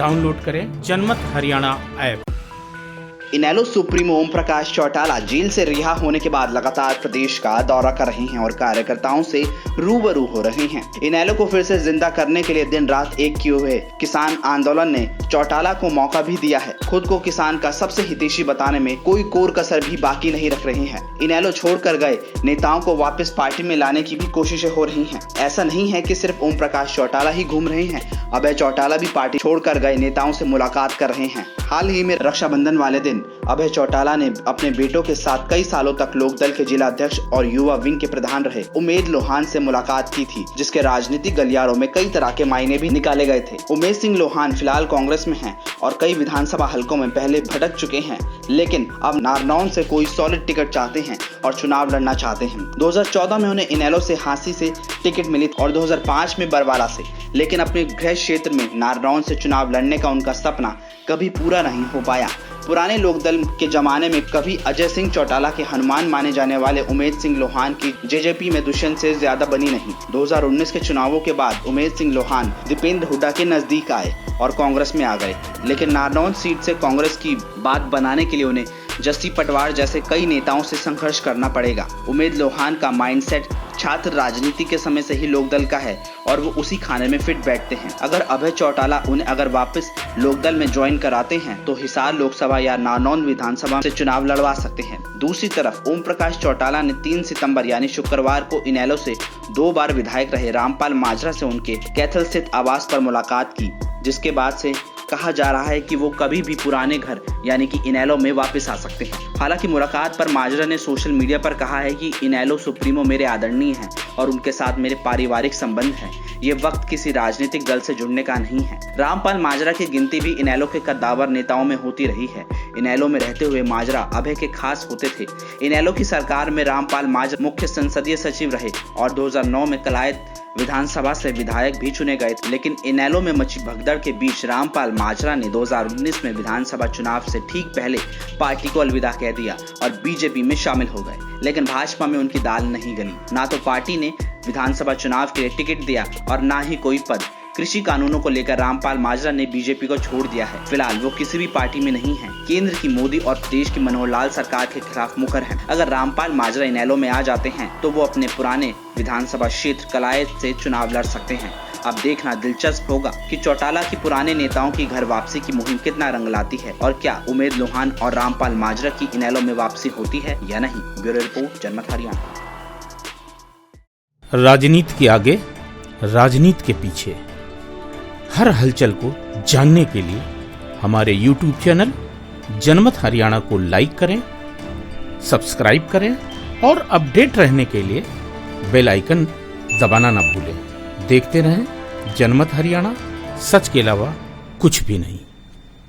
Download करें जनमत Haryana app. इनेलो supremo Om Prakash Chautala jail से रिहा होने के बाद लगातार प्रदेश का दौरा कर रहे हैं और कार्यकर्ताओं से रूबरू हो रहे हैं। इनेलो को फिर से जिंदा करने के लिए दिन रात एक किए हुए किसान आंदोलन ने चौटाला को मौका भी दिया है। खुद को किसान का सबसे हितैषी बताने में कोई कोर कसर भी बाकी नहीं रख रहे हैं। इनेलो छोड़कर गए नेताओं को वापस पार्टी में लाने की भी कोशिशें हो रही हैं। ऐसा नहीं है कि सिर्फ ओम प्रकाश चौटाला ही घूम रहे हैं, अभय चौटाला भी पार्टी छोड़कर गए नेताओं से मुलाकात कर रहे हैं। हाल ही में रक्षाबंधन वाले दिन अभय चौटाला ने अपने बेटों के साथ कई सालों तक लोकदल के जिला अध्यक्ष और युवा विंग के प्रधान रहे उमेद लोहान से मुलाकात की थी, जिसके राजनीतिक गलियारों में कई तरह के मायने भी निकाले गए थे। उमेद सिंह लोहान फिलहाल कांग्रेस में हैं और कई विधानसभा हलकों में पहले भटक चुके हैं, लेकिन अब नारनौल से कोई सॉलिड टिकट चाहते हैं और चुनाव लड़ना चाहते हैं। 2014 में उन्हें इनेलो से हांसी से टिकट मिली और 2005 में बरवाला से, लेकिन अपने गृह क्षेत्र में नारनौल से चुनाव लड़ने का उनका सपना कभी पूरा नहीं हो पाया। पुराने लोकदल के जमाने में कभी अजय सिंह चौटाला के हनुमान माने जाने वाले उमेद सिंह लोहान की जेजेपी में दुष्यंत से ज्यादा बनी नहीं। 2019 के चुनावों के बाद उमेद सिंह लोहान दीपेंद्र हुड्डा के नजदीक आए और कांग्रेस में आ गए, लेकिन नारनौल सीट से कांग्रेस की बात बनाने के लिए उन्हें जस्सी पटवार जैसे कई नेताओं से संघर्ष करना पड़ेगा। उमेद लोहान का माइंडसेट छात्र राजनीति के समय से ही लोकदल का है और वो उसी खाने में फिट बैठते हैं। अगर अभय चौटाला उन्हें अगर वापस लोकदल में ज्वाइन कराते हैं तो हिसार लोकसभा या नारनौल विधानसभा से चुनाव लड़वा सकते हैं। दूसरी तरफ ओम प्रकाश चौटाला ने 3 सितंबर यानी शुक्रवार को इनेलो से 2 बार विधायक रहे रामपाल माजरा से उनके कैथल स्थित आवास पर मुलाकात की, जिसके बाद से कहा जा रहा है कि वो कभी भी पुराने घर यानी कि इनेलो में वापस आ सकते हैं। हालांकि मुलाकात पर माजरा ने सोशल मीडिया पर कहा है कि इनेलो सुप्रीमो मेरे आदरणीय हैं और उनके साथ मेरे पारिवारिक संबंध हैं। ये वक्त किसी राजनीतिक दल से जुड़ने का नहीं है। रामपाल माजरा की गिनती भी इनेलो के कद्दावर नेताओं में होती रही है। इनेलो में रहते हुए माजरा अभय के खास होते थे। इनेलो की सरकार में रामपाल माजरा मुख्य संसदीय सचिव रहे और 2009 में कलायत विधानसभा से विधायक भी चुने गए थे, लेकिन इनेलो में मची भगदड़ के बीच रामपाल माजरा ने 2019 में विधानसभा चुनाव से ठीक पहले पार्टी को अलविदा कह दिया और बीजेपी में शामिल हो गए, लेकिन भाजपा में उनकी दाल नहीं गली। ना तो पार्टी ने विधानसभा चुनाव के लिए टिकट दिया और ना ही कोई पद। कृषि कानूनों को लेकर रामपाल माजरा ने बीजेपी को छोड़ दिया है। फिलहाल वो किसी भी पार्टी में नहीं है। केंद्र की मोदी और प्रदेश की मनोहर लाल सरकार के खिलाफ मुखर हैं। अगर रामपाल माजरा इनेलो में आ जाते हैं तो वो अपने पुराने विधानसभा क्षेत्र कलायत से चुनाव लड़ सकते हैं। अब देखना दिलचस्प होगा कि चौटाला की पुराने नेताओं की घर वापसी की मुहिम कितना रंग लाती है और क्या उमेद लोहान और रामपाल माजरा की इनेलो में वापसी होती है या नहीं। ब्यूरो रिपोर्ट जनमत हरियाणा। राजनीति के आगे, राजनीति के पीछे, हर हलचल को जानने के लिए हमारे YouTube चैनल जनमत हरियाणा को लाइक करें, सब्सक्राइब करें और अपडेट रहने के लिए बेल आइकन दबाना ना भूलें। देखते रहें जनमत हरियाणा, सच के अलावा कुछ भी नहीं।